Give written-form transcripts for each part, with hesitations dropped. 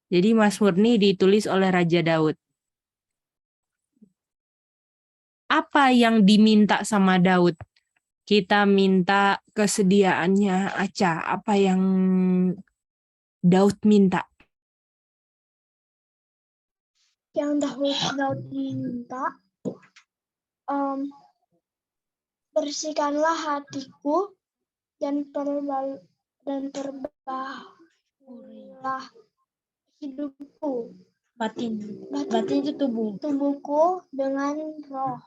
Jadi Mazmur ini ditulis oleh Raja Daud. Apa yang diminta sama Daud? Kita minta kesediaannya Aca. Apa yang Daud minta? Yang Daud minta, bersihkanlah hatiku dan perbaikilah hidupku. Batin itu tubuhku dengan roh.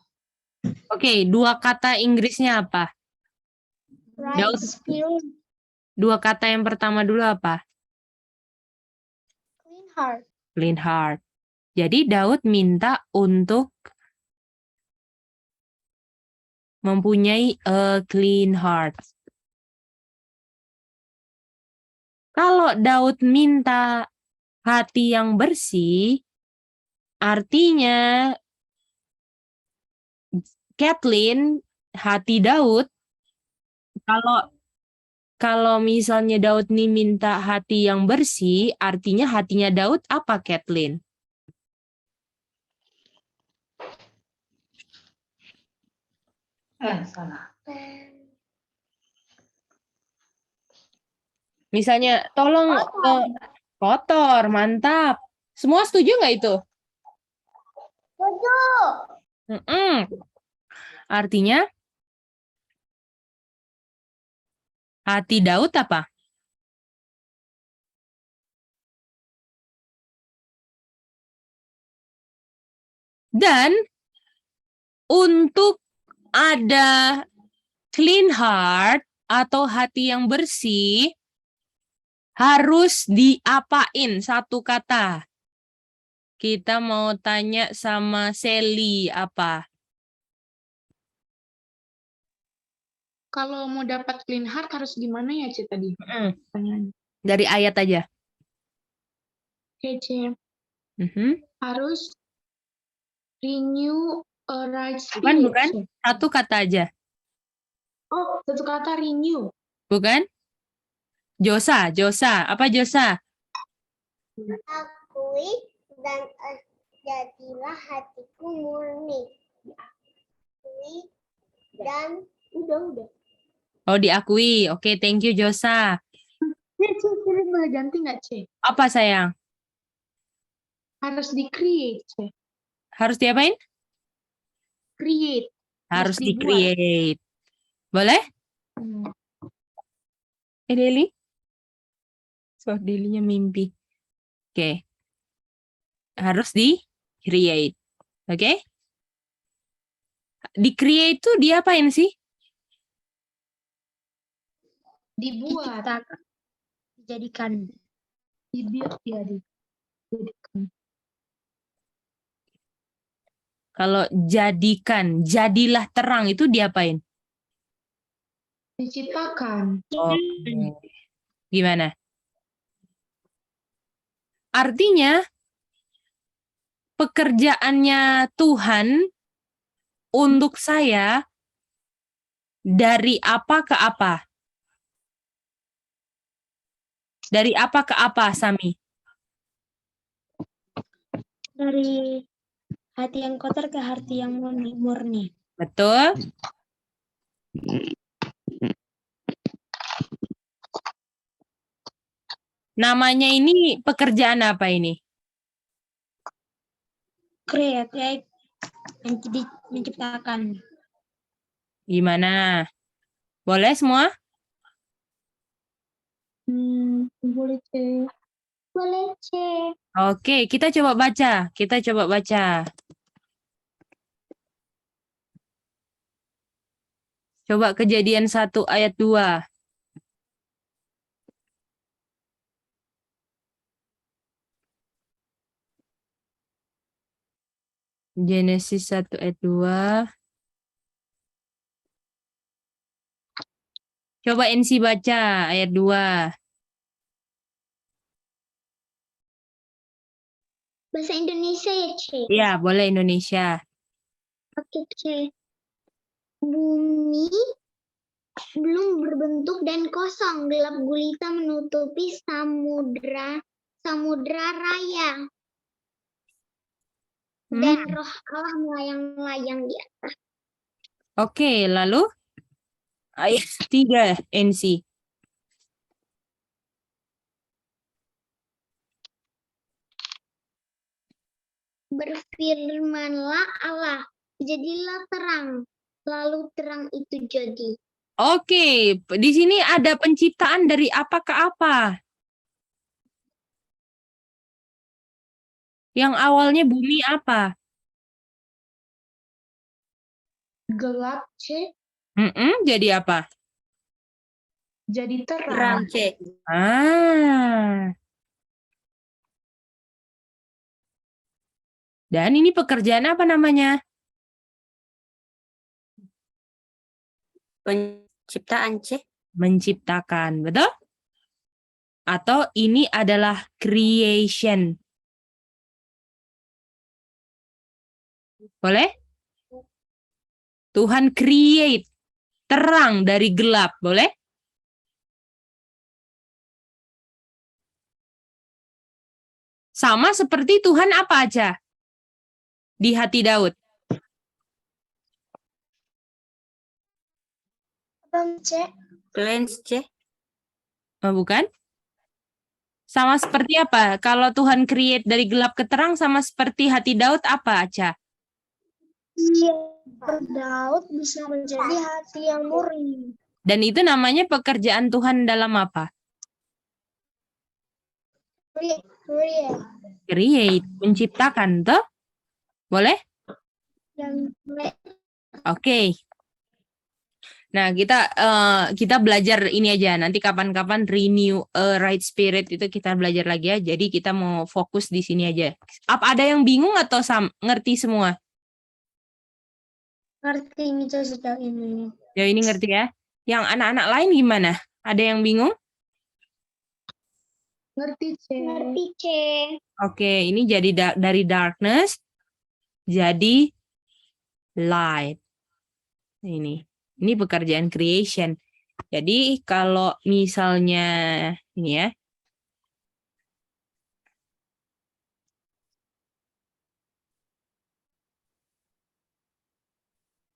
Oke, dua kata Inggrisnya apa? Right Daud, spirit, dua kata yang pertama dulu apa? clean heart. Clean heart. Jadi Daud minta untuk mempunyai a clean heart. Kalau Daud minta hati yang bersih, artinya Kathleen, hati Daud, kalau misalnya Daud nih minta hati yang bersih, artinya hatinya Daud apa, Kathleen? Salah. Misalnya, tolong kotor, mantap. Semua setuju nggak itu? Setuju. Artinya, hati Daud apa? Dan untuk ada clean heart atau hati yang bersih, harus diapain satu kata? Kita mau tanya sama Sally apa? Kalau mau dapat clean heart harus gimana ya, Ce, tadi? Pertanyaan. Dari ayat aja. Oke, Ce. Mhm. Harus renew a right spirit. Bukan. Ce. Satu kata aja. Oh, satu kata renew. Bukan? Josa. Apa Josa? Akui dan jadilah hatiku murni. Akui dan udah. Oh, diakui. Oke, thank you Josa. Ce, boleh ganti nggak, Ce? Apa sayang? Harus di-create, Ce. Harus diapain? Create. Harus dibuat. di-create. Boleh? Deli? So, Delinya mimpi. Oke. Harus di-create. Oke? Di-create itu diapain sih? Dibuat. Dijadikan. Dijadikan. Kalau jadikan, jadilah terang itu diapain? Diciptakan. Oke. Gimana? Artinya, pekerjaannya Tuhan untuk saya dari apa ke apa? Dari apa ke apa, Sami? Dari hati yang kotor ke hati yang murni. Betul? Namanya ini pekerjaan apa ini? Create, menciptakan. Gimana? Boleh semua? Boleh, Ce. Boleh, Ce. Oke, kita coba baca. Coba Kejadian 1 ayat 2. Genesis 1 ayat 2. Coba NC baca ayat 2. Bahasa Indonesia ya, Ce? Ya, boleh Indonesia. Oke, Ce. Bumi belum berbentuk dan kosong, gelap gulita menutupi samudra samudra raya. Hmm. Dan roh Allah melayang-layang di atas. Oke, lalu ayat 3 NC. Berfirmanlah Allah, jadilah terang. Lalu terang itu jadi. Oke, di sini ada penciptaan dari apa ke apa? Yang awalnya bumi apa? Gelap C Jadi apa? jadi Terang terang. C. Ah. Dan ini pekerjaan apa namanya? Penciptaan C. Menciptakan, betul? Atau ini adalah creation. Boleh? Tuhan create terang dari gelap, boleh? Sama seperti Tuhan apa aja di hati Daud? C. Cleanse C. Oh, bukan? Sama seperti apa? Kalau Tuhan create dari gelap ke terang sama seperti hati Daud apa aja? Iya, Daud bisa menjadi hati yang murni. Dan itu namanya pekerjaan Tuhan dalam apa? Create, menciptakan, toh? Boleh? Oke. Nah, kita belajar ini aja. Nanti kapan-kapan renew a right spirit itu kita belajar lagi ya. Jadi kita mau fokus di sini aja. Apa ada yang bingung atau ngerti semua? Ngerti Mica sejauh ini. Ya ini ngerti ya. Yang anak-anak lain gimana? Ada yang bingung? Ngerti C. Ngerti C. Oke, ini jadi dari darkness jadi light. Ini pekerjaan creation. Jadi kalau misalnya ini ya.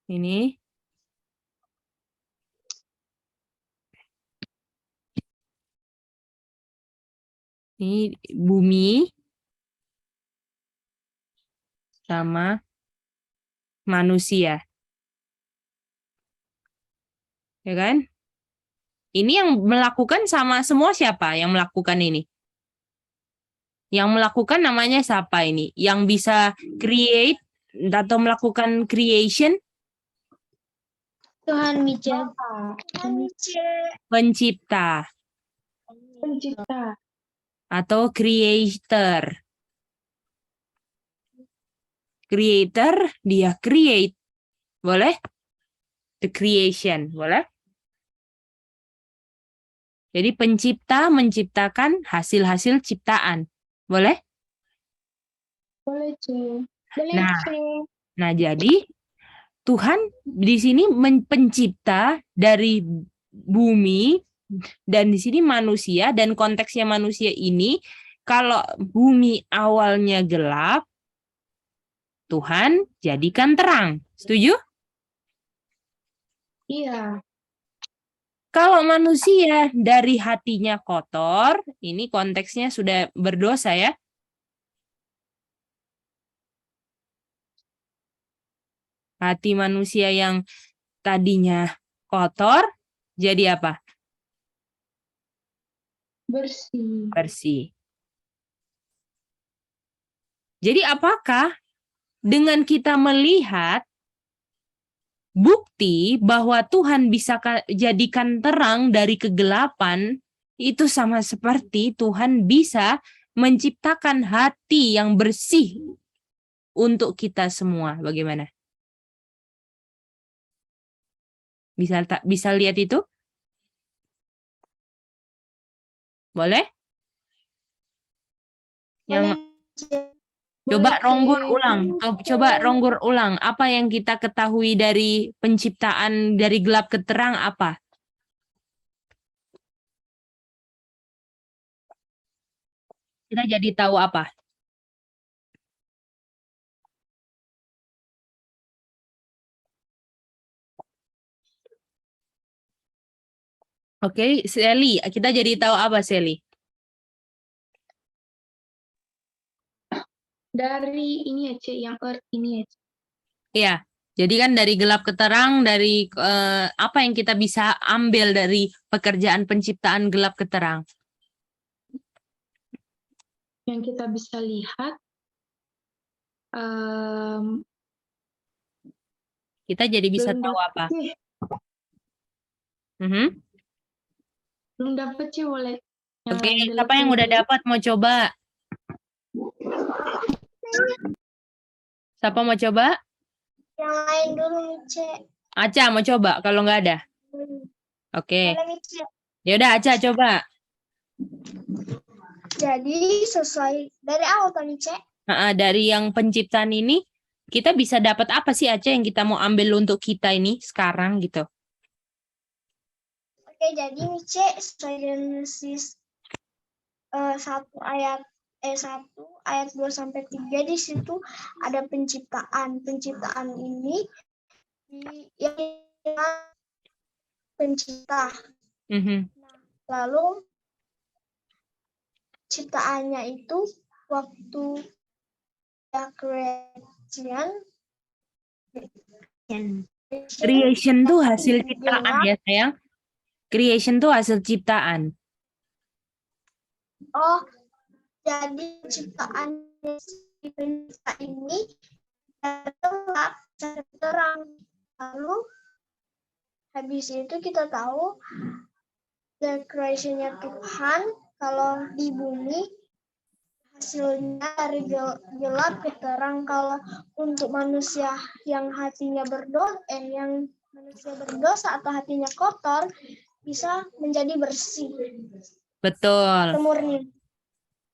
Ini bumi sama manusia. Ya kan? Ini yang melakukan sama semua siapa yang melakukan ini? Yang melakukan namanya siapa ini? Yang bisa create atau melakukan creation? Tuhan Mica. Pencipta Pencipta. atau creator. Creator, dia create. Boleh? The creation, boleh? Jadi pencipta menciptakan hasil-hasil ciptaan. Boleh? Boleh C. Boleh Nah. C. Nah, jadi Tuhan di sini pencipta dari bumi dan di sini manusia, dan konteksnya manusia ini kalau bumi awalnya gelap, Tuhan jadikan terang. Setuju? Iya. Kalau manusia dari hatinya kotor, ini konteksnya sudah berdosa ya. Hati manusia yang tadinya kotor, jadi apa? Bersih. Bersih. Jadi apakah dengan kita melihat bukti bahwa Tuhan bisa jadikan terang dari kegelapan, itu sama seperti Tuhan bisa menciptakan hati yang bersih untuk kita semua. Bagaimana? Bisa lihat itu? Boleh? Yang coba ronggur ulang. Coba ronggur ulang. Apa yang kita ketahui dari penciptaan dari gelap ke terang apa? kita jadi tahu apa? Oke, Sally, kita jadi tahu apa, Sally? Dari ini ya, C, yang earth ini ya, C. Iya. Jadi kan dari gelap ke terang, dari apa yang kita bisa ambil dari pekerjaan penciptaan gelap ke terang? Yang kita bisa lihat, Kita jadi bisa belum tahu dapet, apa? C. Mhm. Belum dapet, C, boleh. Yang Oke, lain siapa yang dulu. udah dapat mau coba? Siapa mau coba? Yang lain dulu, Mice. Aca mau coba kalau nggak ada. Oke. Boleh, Mice. Ya udah Aca coba. Jadi sesuai dari awal kan, Mice? Dari yang penciptaan ini kita bisa dapat apa sih Aca yang kita mau ambil untuk kita ini sekarang gitu? Oke, jadi Mice sesuai Genesis 1 ayat 1 ayat 2 sampai 3 di situ ada penciptaan. Penciptaan ini yang pencipta. Mhm. Lalu ciptaannya itu waktu Creation tuh hasil ciptaan ya sayang. Creation tuh hasil ciptaan. Oh, jadi ciptaan pencipta ini gelap, terang. Lalu habis itu kita tahu the creation-nya Tuhan kalau di bumi hasilnya dari gelap ke terang. Kalau untuk manusia yang hatinya yang manusia berdosa atau hatinya kotor bisa menjadi bersih. Betul. Murni.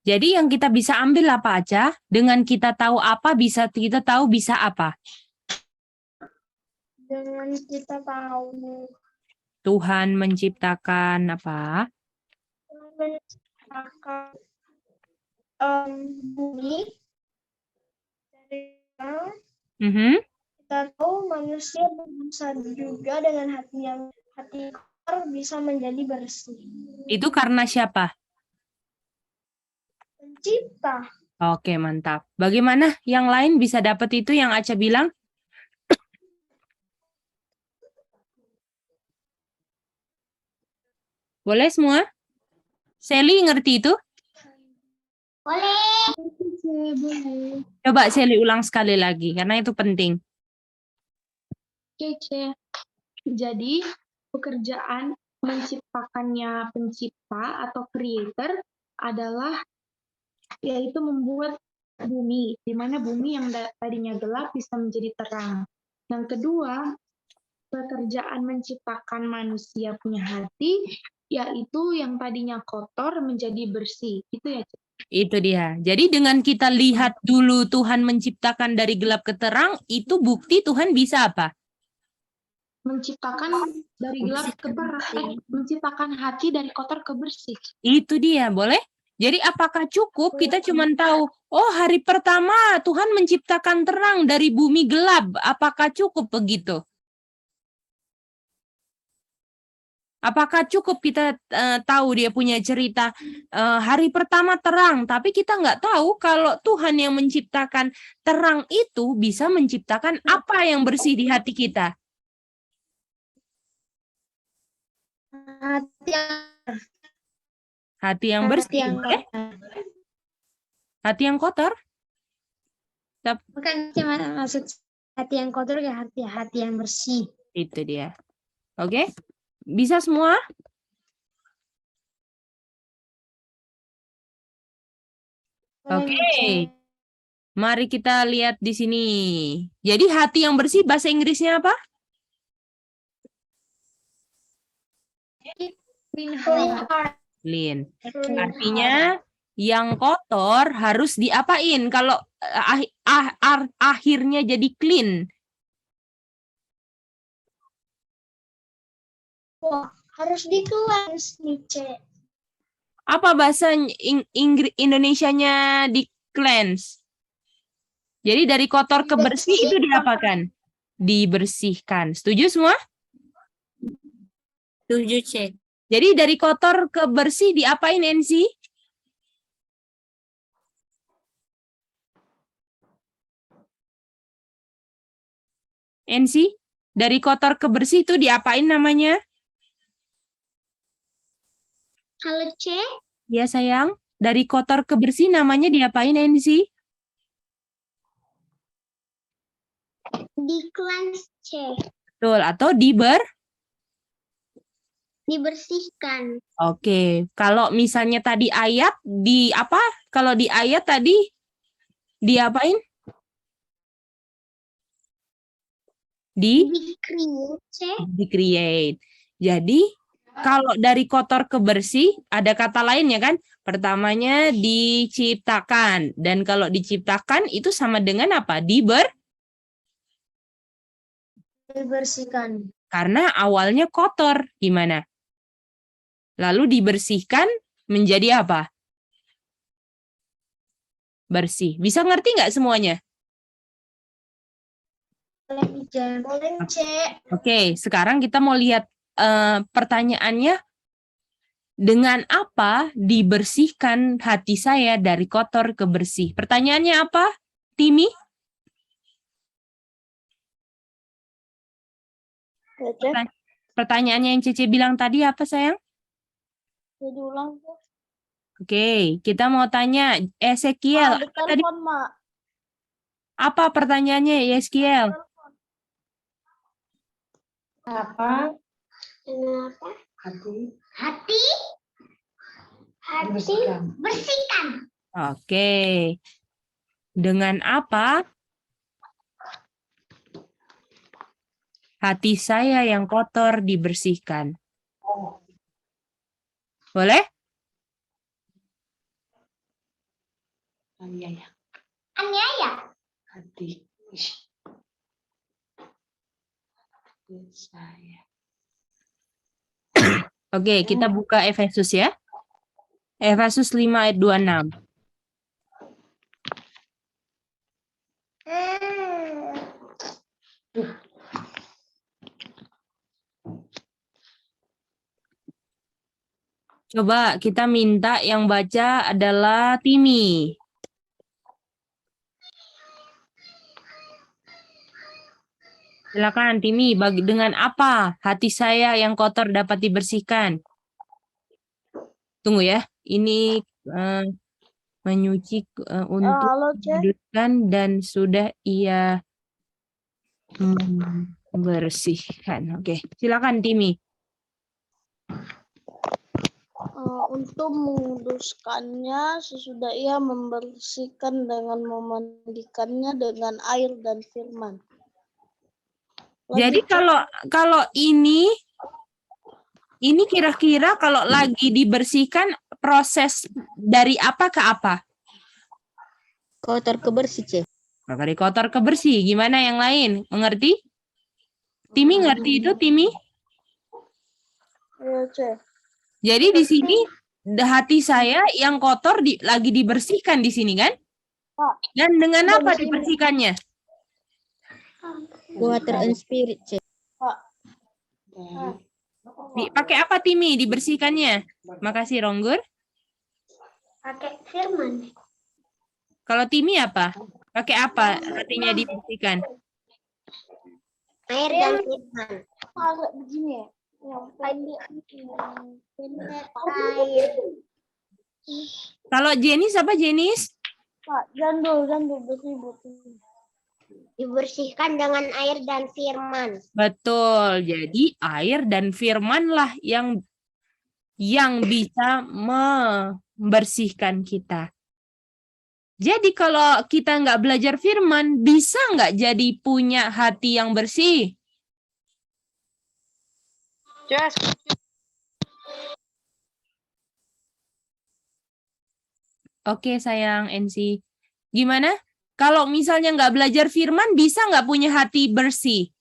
Jadi yang kita bisa ambil apa aja? Dengan kita tahu apa bisa kita tahu bisa apa? Dengan kita tahu Tuhan menciptakan apa? menciptakan bumi dari kita tahu manusia bisa juga dengan hati kotor bisa menjadi bersih. Itu karena siapa? Pencipta. Oke, mantap. Bagaimana yang lain bisa dapat itu yang Aca bilang? Boleh semua? Sally ngerti itu? Boleh. Boleh. Coba Sally ulang sekali lagi, karena itu penting. Oke, C. Jadi, pekerjaan menciptakannya pencipta atau creator adalah yaitu membuat bumi, di mana bumi yang tadinya gelap bisa menjadi terang. Yang kedua, pekerjaan menciptakan manusia punya hati, yaitu yang tadinya kotor menjadi bersih. Itu ya, C. Itu dia. Jadi dengan kita lihat dulu Tuhan menciptakan dari gelap ke terang, itu bukti Tuhan bisa apa? Menciptakan dari gelap ke terang, menciptakan hati dari kotor ke bersih. Itu dia, boleh? Jadi apakah cukup kita cuma tahu, oh hari pertama Tuhan menciptakan terang dari bumi gelap, apakah cukup begitu? Apakah cukup kita tahu dia punya cerita hari pertama terang, tapi kita nggak tahu kalau Tuhan yang menciptakan terang itu bisa menciptakan apa yang bersih di hati kita? Hati yang bersih, boleh? Hati yang kotor? Bukan cuma maksud hati yang kotor ke hati yang bersih. Itu dia. Oke? Bisa semua? Oke. Mari kita lihat di sini. Jadi hati yang bersih bahasa Inggrisnya apa? Clean. Artinya yang kotor harus diapain kalau akhirnya jadi clean? Wah, harus di-cleanse nih, C. Apa bahasa Indonesianya di cleanse? Jadi dari kotor ke bersih itu diapakan? Dibersihkan. Setuju semua? Setuju, C. Jadi dari kotor ke bersih diapain, NC? NC? Dari kotor ke bersih itu diapain namanya? Halo, C. Ya sayang. Dari kotor ke bersih namanya diapain, NC? Di cleanse, C. Betul. Atau Dibersihkan. Oke. Kalau misalnya tadi ayat di apa? Kalau di ayat tadi diapain? Di-create, C. Di-create. Jadi kalau dari kotor ke bersih ada kata lainnya kan? Pertamanya diciptakan, dan kalau diciptakan itu sama dengan apa? Dibersihkan. Karena awalnya kotor, gimana? Lalu dibersihkan menjadi apa? Bersih. Bisa ngerti nggak semuanya? Boleh, C. Oke, sekarang kita mau lihat pertanyaannya. Dengan apa dibersihkan hati saya dari kotor ke bersih? Pertanyaannya apa, Timi? Pertanyaannya yang Cece bilang tadi apa, sayang? Jadi ulang. Oke, kita mau tanya Ezekiel. Tadi Mak. apa pertanyaannya, Ezekiel? Apa? Kenapa? Hati. Hati. Hati. Bersihkan. Oke. Dengan apa hati saya yang kotor dibersihkan? Boleh? Aniaya. Hati. Oke, kita buka Efesus ya. Efesus 5 ayat 26. Coba kita minta yang baca adalah Timi. Silakan Timi, dengan apa hati saya yang kotor dapat dibersihkan? Tunggu ya, ini menyuci untuk Halo, C. menguduskan dan sudah ia membersihkan. Oke, silakan Timi. Untuk menguduskannya sesudah ia membersihkan dengan memandikannya dengan air dan firman. Jadi kalau ini kira-kira kalau lagi dibersihkan proses dari apa ke apa? Kotor ke bersih, C. Dari kotor ke bersih. Gimana yang lain? Mengerti? Timi ngerti itu, Timi? Iya, C. Jadi di sini hati saya yang kotor lagi dibersihkan di sini kan? Dan dengan apa dibersihkannya? Water and spirit, C. Pakai apa Timi dibersihkannya? Makasih Ronggur. Pakai firman. Kalau Timi apa? Pakai apa hatinya dibersihkan? Air dan firman. Agak begini ya. Air. Kalau Jenis apa Jenis? Pak, jandul bersih. Dibersihkan dengan air dan firman. Betul. Jadi air dan firmanlah yang bisa membersihkan kita. Jadi kalau kita nggak belajar firman, bisa nggak jadi punya hati yang bersih? Yes. Oke sayang NC. Gimana? Kalau misalnya nggak belajar firman, bisa nggak punya hati bersih?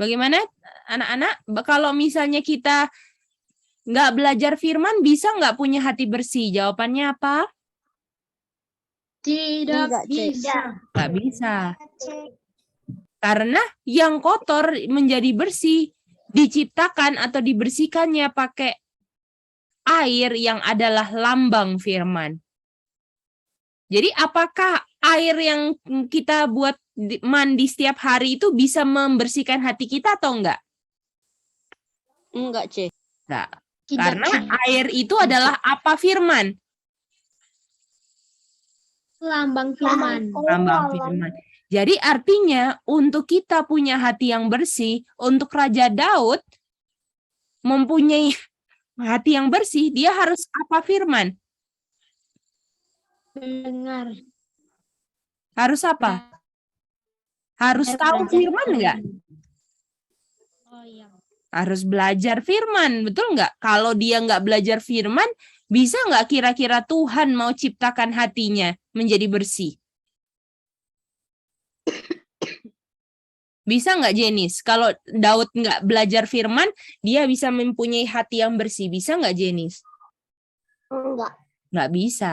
Bagaimana anak-anak? Kalau misalnya kita nggak belajar firman, bisa nggak punya hati bersih? Jawabannya apa? Tidak Enggak, Cek. bisa. Nggak bisa. C. Karena yang kotor menjadi bersih diciptakan atau dibersihkannya pakai air yang adalah lambang firman. Jadi apakah air yang kita buat mandi setiap hari itu bisa membersihkan hati kita atau enggak? Enggak, Cek. Enggak. Tidak, Karena Cek. air itu adalah apa firman? Lambang firman. Lambang firman. Jadi artinya untuk kita punya hati yang bersih, untuk Raja Daud mempunyai hati yang bersih, dia harus apa firman? Mendengar. Harus apa? Harus tahu firman enggak? Oh iya. Harus belajar firman, betul nggak? Kalau dia nggak belajar firman, bisa nggak kira-kira Tuhan mau ciptakan hatinya menjadi bersih? Bisa nggak Jenis? Kalau Daud nggak belajar firman, dia bisa mempunyai hati yang bersih. Bisa nggak Jenis? Enggak. Nggak bisa.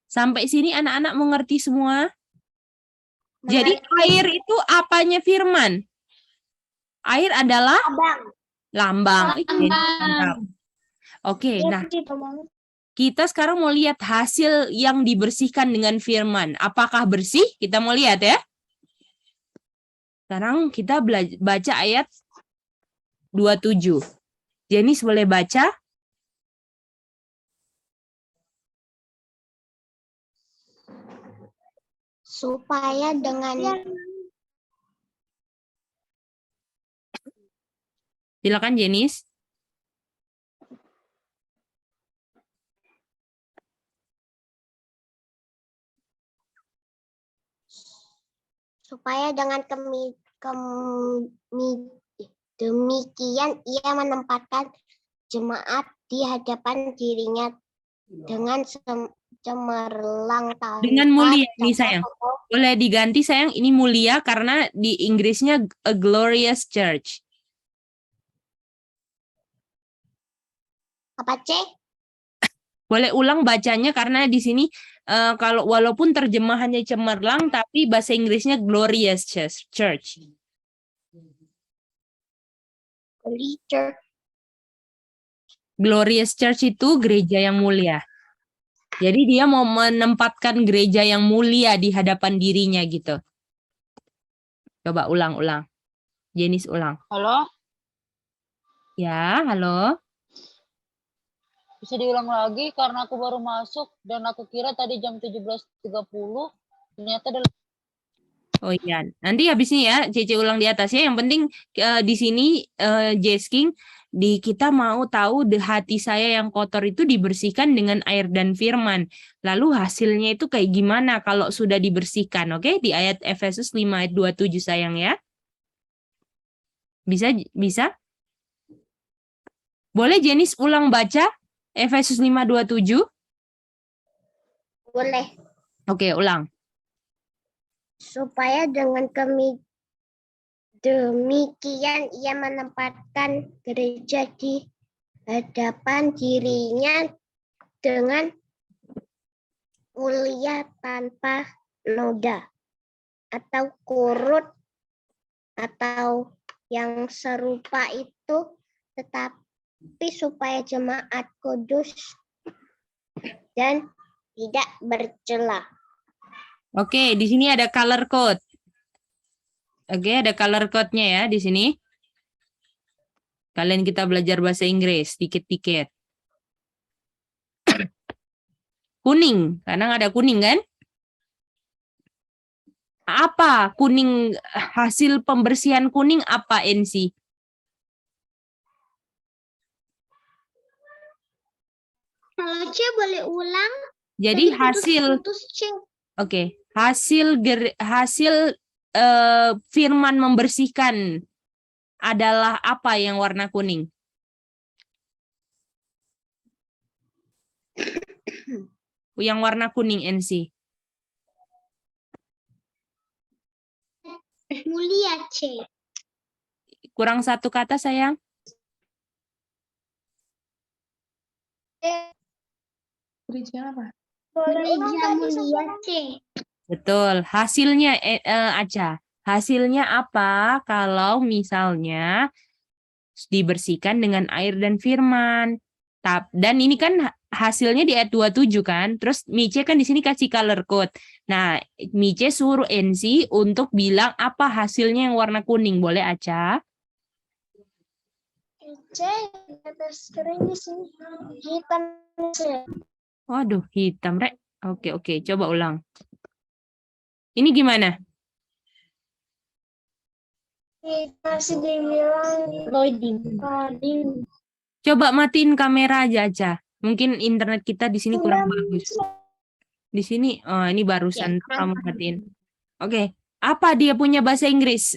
Sampai sini anak-anak mengerti semua? Jadi air itu apanya firman? Air adalah lambang. Lambang. Oke, Iya, nah gitu, Bang. kita sekarang mau lihat hasil yang dibersihkan dengan firman. Apakah bersih? Kita mau lihat ya. Sekarang kita baca ayat 27. Jenis boleh baca? Supaya dengan Silakan Jenis. demikian ia menempatkan jemaat di hadapan dirinya dengan cemerlang tanpa Dengan mulia nih cacat sayang. atau Boleh diganti sayang, ini mulia karena di Inggrisnya a glorious church. apa, Cek? Boleh ulang bacanya karena di sini kalau walaupun terjemahannya cemerlang tapi bahasa Inggrisnya glorious church. Glorious church itu gereja yang mulia. Jadi dia mau menempatkan gereja yang mulia di hadapan dirinya gitu. Coba ulang-ulang. Jenis ulang. Halo, Ya, halo. bisa diulang lagi karena aku baru masuk dan aku kira tadi jam 17.30, ternyata adalah Oh iya, nanti habis ini ya, Cece ulang di atasnya. Yang penting di sini Jesking, kita mau tahu hati saya yang kotor itu dibersihkan dengan air dan firman. Lalu hasilnya itu kayak gimana kalau sudah dibersihkan, oke? Di ayat Efesus 5 ayat 27 sayang ya. Bisa? Boleh Jenis ulang baca Efesus 5:27? Boleh. Oke, ulang. Supaya dengan demikian ia menempatkan gereja di hadapan dirinya dengan mulia tanpa noda atau kurut atau yang serupa itu, tetapi supaya jemaat kudus dan tidak bercela. Oke, di sini ada color code. Oke, ada color code-nya ya di sini. Kalian kita belajar bahasa Inggris dikit-dikit. Kuning, karena ada kuning kan? Apa kuning, hasil pembersihan kuning apa NC? Kalau C boleh ulang. Jadi hasil, oke, hasil firman membersihkan adalah apa yang warna kuning? Yang warna kuning NC. Mulia, C. Kurang satu kata sayang. Gereja apa? Gereja mulia C. Betul. Hasilnya Aca. Hasilnya apa kalau misalnya dibersihkan dengan air dan firman. Dan ini kan hasilnya di ayat 27 kan. Terus Mice kan di sini kasih color code. Nah, Mice suruh NC untuk bilang apa hasilnya yang warna kuning. Boleh Aca? C di atas kering di sini hitam C. Waduh, hitam, Rek. Oke. Coba ulang. Ini gimana? Masih dibilang Loading. loading. Coba matiin kamera aja, Aca. Mungkin internet kita di sini kurang bagus. Di sini, oh ini barusan kamu matiin. Oke. Apa dia punya bahasa Inggris,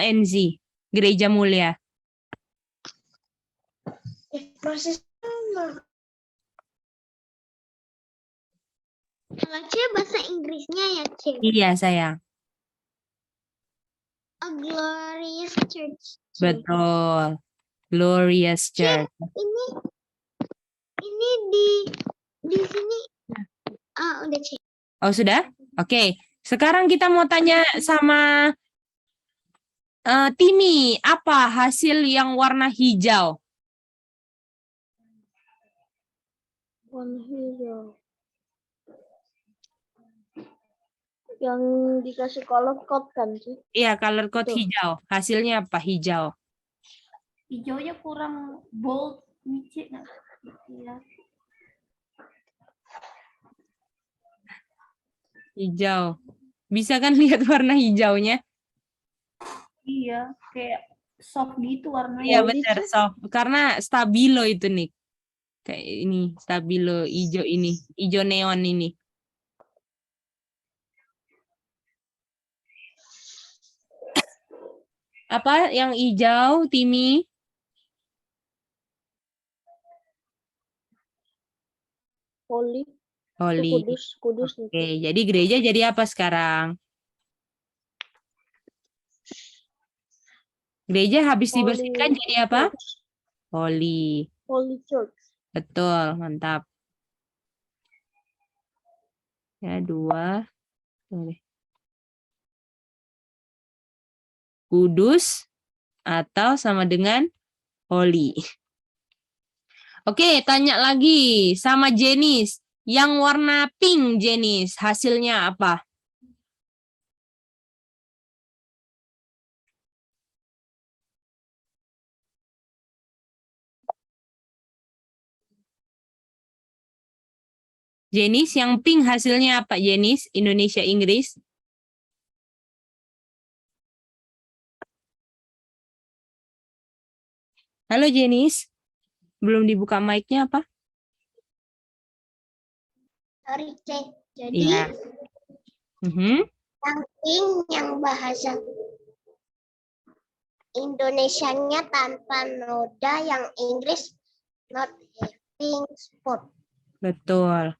NZ? Gereja Mulia. Masih sama. Kalau C bahasa Inggrisnya ya C. Iya, sayang. A glorious church. C. Betul. Glorious Church. Ini di sini. Ah, udah C. Oh, sudah? Oke. Sekarang kita mau tanya sama Timi. Apa hasil yang warna hijau? Warna hijau. Yang dikasih color code kan sih? Iya, color code Tuh. hijau. Hasilnya apa? Hijau. Hijaunya kurang bold, Mice. Ya. Hijau. Bisa kan lihat warna hijaunya? Iya, kayak soft gitu warnanya. Iya, benar. Soft. Karena stabilo itu nih. Kayak ini, stabilo hijau ini. Hijau neon ini. Apa yang hijau, Timi? Holy. Holy. Kudus. Oke, jadi gereja jadi apa sekarang? Gereja habis Holy dibersihkan jadi apa? Holy. Holy Church. Betul, mantap. Ya, 2. Boleh. Kudus atau sama dengan holy. Oke, tanya lagi sama Jenis. Yang warna pink, Jenis, hasilnya apa? Jenis, yang pink hasilnya apa, Jenis? Indonesia, Inggris? Halo, Jenis. Belum dibuka mic-nya apa? Sorry C. Jadi Iya. yang pink yang bahasa Indonesianya tanpa noda, yang Inggris not having spot. Betul.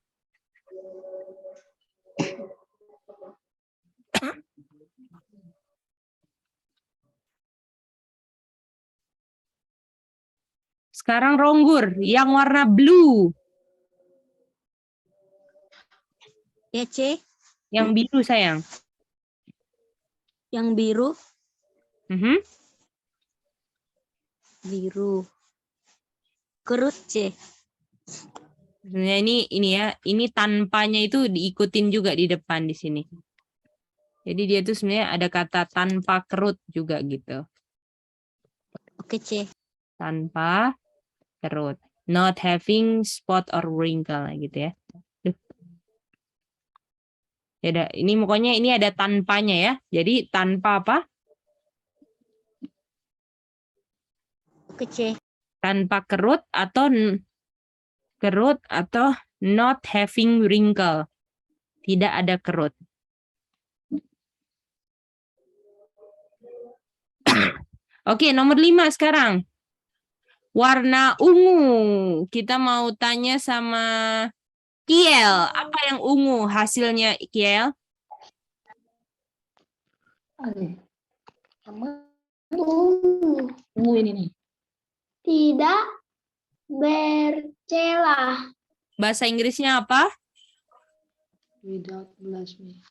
Sekarang Ronggur, yang warna blue. Ya, C. Yang biru, sayang. Yang biru. Biru. Kerut, C. Sebenarnya ini ya, ini tanpanya itu diikutin juga di depan di sini. Jadi dia tuh sebenarnya ada kata tanpa kerut juga gitu. Oke, C. Tanpa kerut. Not having spot or wrinkle gitu ya. Ya, ini pokoknya ini ada tanpanya ya. Jadi tanpa apa? Oke, C. Tanpa kerut atau not having wrinkle. Tidak ada kerut. Oke, nomor 5 sekarang. Warna ungu. Kita mau tanya sama Kiel. Apa yang ungu hasilnya, Kiel? Sama Tunggu ini nih. Tidak bercelah. Bahasa Inggrisnya apa? Without blasphemy.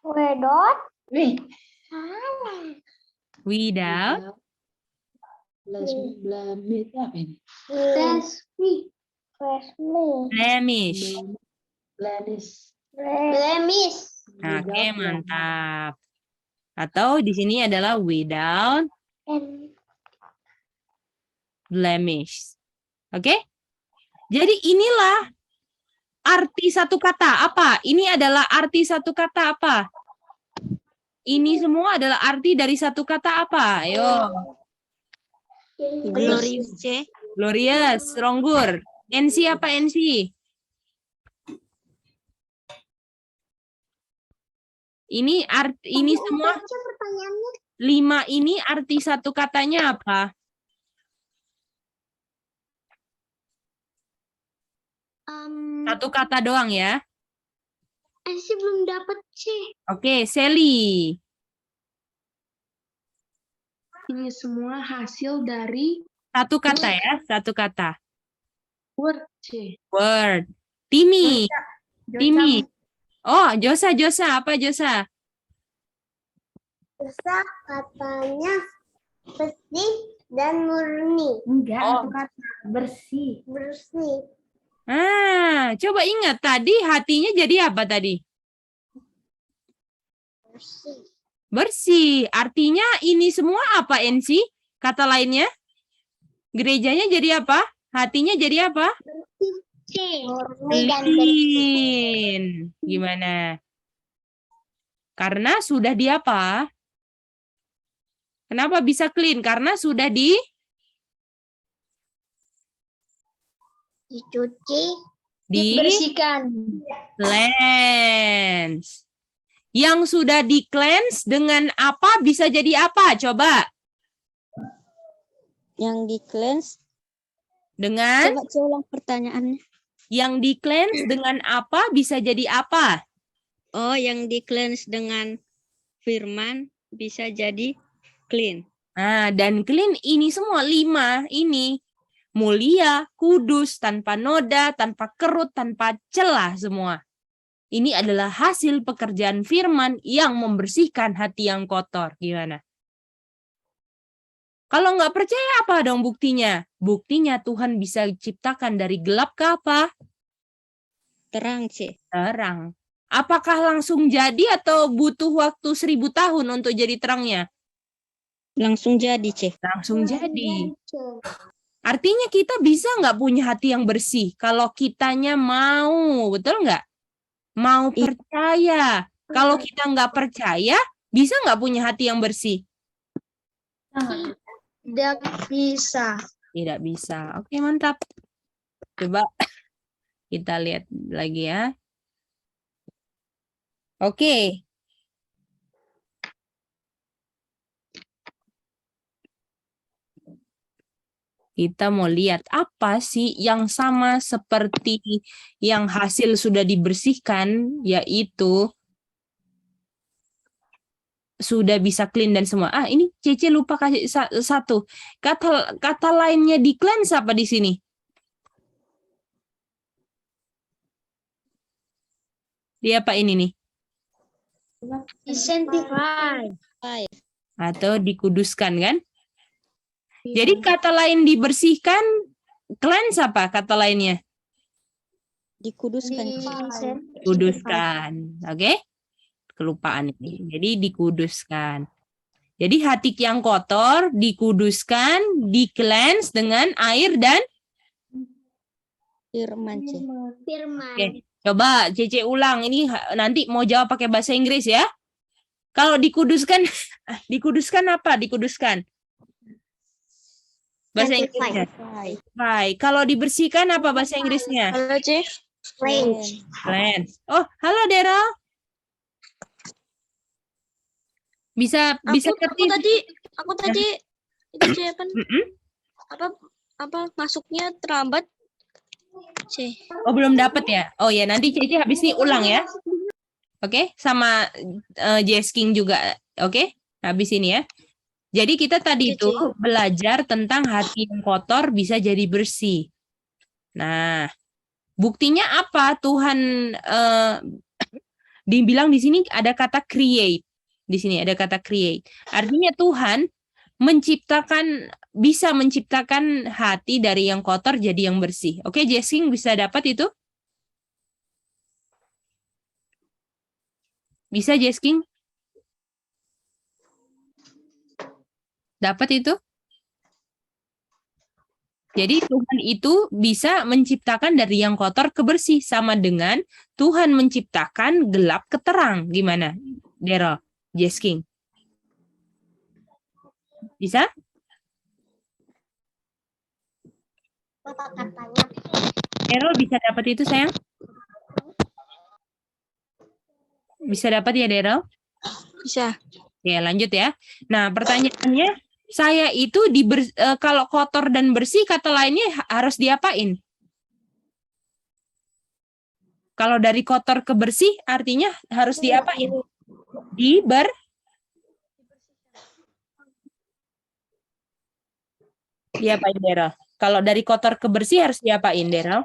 Wedot. Wih. Without Blasphemy itu apa ini? Resmi. blemish. Blemish. Blemis. Oke, mantap. Atau di sini adalah without blemish. Oke? Jadi inilah arti satu kata. Apa? Ini adalah arti satu kata apa? Ini semua adalah arti dari satu kata apa? Ayo. Glorious, C. Glorious, Ronggur. NC apa NC? Ini semua Baca pertanyaannya. 5 ini arti satu katanya apa? Satu kata doang ya. Sih belum dapat sih. Oke, Sally. Ini semua hasil dari Satu kata ya, satu kata. word, C. Word. Timi. Timi. Oh, Josa. Apa Josa? Susah katanya bersih dan murni. Enggak, Oh. satu kata bersih. Bersih. Coba ingat tadi hatinya jadi apa tadi? Bersih. Bersih. Artinya ini semua apa NC? Kata lainnya? Gerejanya jadi apa? Hatinya jadi apa? C. Murni dan bersih. Clean. Gimana? Karena sudah di apa? Kenapa bisa clean? Karena sudah di Dicuci. Dibersihkan. cleanse. Yang sudah di cleanse dengan apa bisa jadi apa? Coba. Yang di cleanse. Dengan Coba saya ulang pertanyaannya. yang di cleanse dengan apa bisa jadi apa? Oh, yang di cleanse dengan firman bisa jadi clean. Dan clean ini semua 5 ini. Mulia, kudus, tanpa noda, tanpa kerut, tanpa celah semua. Ini adalah hasil pekerjaan firman yang membersihkan hati yang kotor. Gimana? Kalau nggak percaya apa dong buktinya? Buktinya Tuhan bisa ciptakan dari gelap ke apa? Terang, C. Terang. Apakah langsung jadi atau butuh waktu 1000 tahun untuk jadi terangnya? Langsung jadi, C. Langsung jadi. Artinya kita bisa nggak punya hati yang bersih kalau kitanya mau, betul nggak? Mau percaya. Kalau kita nggak percaya, bisa nggak punya hati yang bersih? Tidak bisa. Tidak bisa. Oke, mantap. Coba kita lihat lagi ya. Oke. Kita mau lihat apa sih yang sama seperti yang hasil sudah dibersihkan, yaitu sudah bisa clean dan semua. Ini Cece lupa kasih satu. Kata lainnya di cleanse apa di sini? Dia apa ini nih? Sanctify. Atau dikuduskan kan? Jadi kata lain dibersihkan, cleanse apa kata lainnya? Dikuduskan, C. Kuduskan. Oke? Kelupaan ini. Jadi dikuduskan. Jadi hati yang kotor dikuduskan, di-cleanse dengan air dan Firman, C. Firman. Oke. Coba Cece ulang. Ini nanti mau jawab pakai bahasa Inggris ya. Kalau dikuduskan, dikuduskan apa? Dikuduskan. Bahasa Inggrisnya. Baik. Kalau dibersihkan apa bahasa Inggrisnya? Halo, C. Cleanse. Cleanse. Oh, halo Daryl. Bisa ngerti? Aku tadi itu C kan Mm-mm. apa masuknya terlambat, C. Oh, belum dapat ya? Oh ya, nanti Cece habis ini ulang ya. Oke, sama Jess King juga. Oke, habis ini ya. Jadi kita tadi Oke, itu belajar tentang hati yang kotor bisa jadi bersih. Nah, buktinya apa? Tuhan dibilang di sini ada kata create. Di sini ada kata create. Artinya Tuhan bisa menciptakan hati dari yang kotor jadi yang bersih. Oke, Jesking bisa dapat itu? Bisa Jesking? Dapat itu? Jadi Tuhan itu bisa menciptakan dari yang kotor ke bersih sama dengan Tuhan menciptakan gelap ke terang. Gimana, Daryl? Jesking? Bisa? Apa katanya? Daryl bisa dapat itu, sayang? Bisa dapat ya, Daryl? Bisa. Oke, lanjut ya. Nah, pertanyaannya, saya itu kalau kotor dan bersih, kata lainnya harus diapain? Kalau dari kotor ke bersih, artinya harus diapain? Diapain, Daryl? Kalau dari kotor ke bersih harus diapain, Daryl?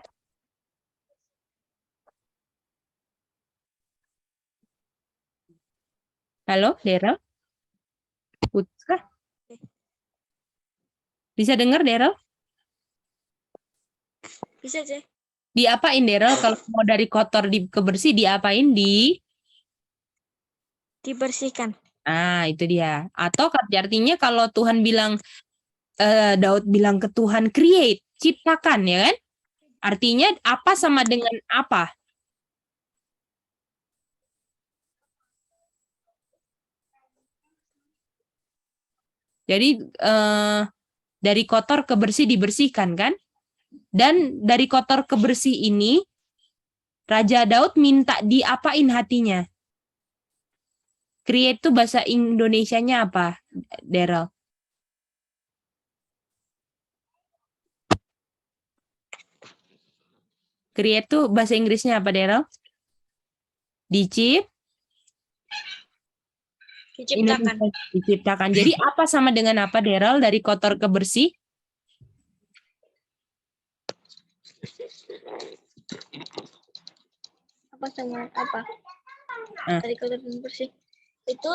Halo, Daryl? Putus kah? Bisa dengar, Daryl? Bisa, Cek. Diapain, Daryl? Kalau mau dari kotor ke bersih, diapain? Dibersihkan. Ah, itu dia. Atau artinya kalau Tuhan bilang, Daud bilang ke Tuhan, create, ciptakan, ya kan? Artinya apa sama dengan apa? Jadi dari kotor ke bersih dibersihkan kan? Dan dari kotor ke bersih ini Raja Daud minta diapain hatinya? Create itu bahasa Indonesianya apa, Daryl? Create itu bahasa Inggrisnya apa, Daryl? Diciptakan. Diciptakan. Jadi apa sama dengan apa, Daryl, dari kotor ke bersih? Apa sama apa? Dari kotor dan bersih. Itu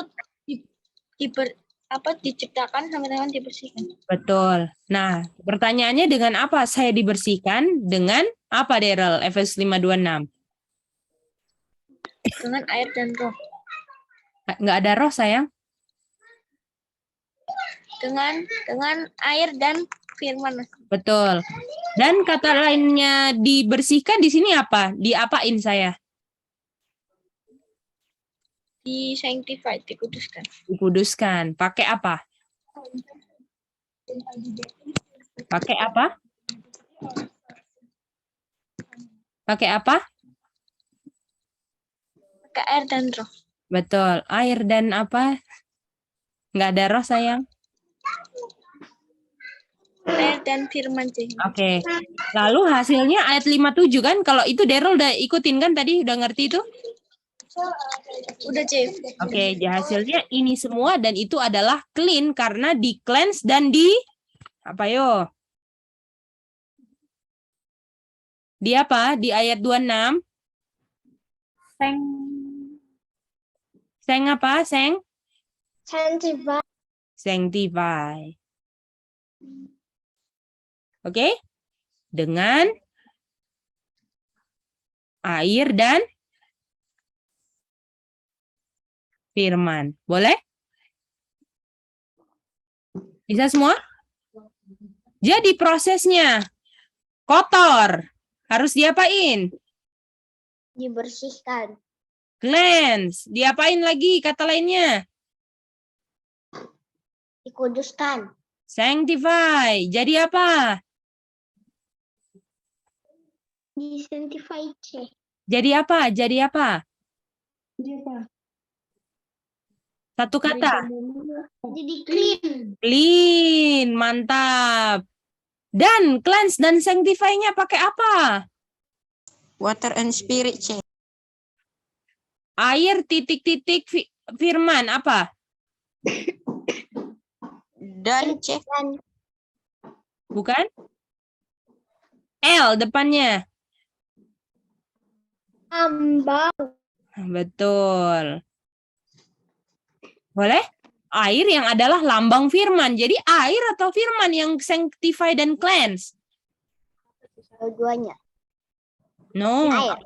diciptakan sama dengan dibersihkan. Betul. Nah, pertanyaannya dengan apa saya dibersihkan? Dengan apa, Daryl? Efesus 5:26. Dengan air dan roh. Nggak ada roh, sayang. Dengan air dan firman. Betul. Dan kata lainnya dibersihkan di sini apa? Diapain saya? Di-sanctified, dikuduskan. Dikuduskan. Pakai apa? Pakai apa? Pakai apa? Pakai air dan roh. Betul. Air dan apa? Nggak ada roh, sayang. Air dan firman, Cek. Oke. Lalu hasilnya ayat 57 kan? Kalau itu Daryl udah ikutin kan tadi? Udah ngerti itu? Udah, Cek. Oke, hasilnya ini semua dan itu adalah clean karena di cleanse dan apa yo? Di apa? Di ayat 26. Seng apa? Seng? Sanctify. Sanctify. Oke? Dengan air dan firman. Boleh? Bisa semua? Jadi prosesnya kotor. Harus diapain? Dibersihkan. Cleanse. Diapain lagi kata lainnya? Dikuduskan. Sanctify. Jadi apa? Di-sanctify. Jadi apa? Jadi apa? Jadi apa? Satu kata. Jadi clean. Clean. Mantap. Dan cleanse dan sanctify-nya pakai apa? Water and spirit, Cek. Air titik-titik firman apa? Dan C. Dan Bukan? L depannya. ambang. Betul. Boleh? Air yang adalah lambang firman. Jadi air atau firman yang sanctify dan cleanse? Dua-duanya. No. Air.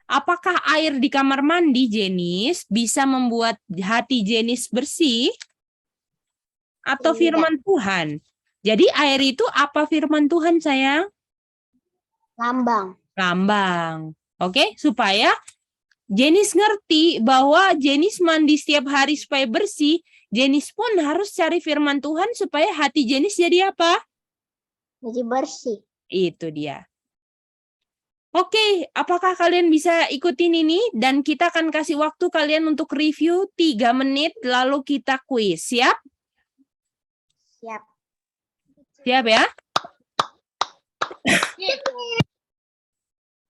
Apakah air di kamar mandi, Jenis, bisa membuat hati Jenis bersih? Atau Tidak. firman Tuhan? Jadi air itu apa firman Tuhan, sayang? Lambang. Lambang. Oke, supaya Jenis ngerti bahwa Jenis mandi setiap hari supaya bersih, Jenis pun harus cari firman Tuhan supaya hati Jenis jadi apa? Jadi bersih. Itu dia. Oke, apakah kalian bisa ikutin ini? Dan kita akan kasih waktu kalian untuk review 3 menit, lalu kita kuis. Siap? Siap. Siap ya?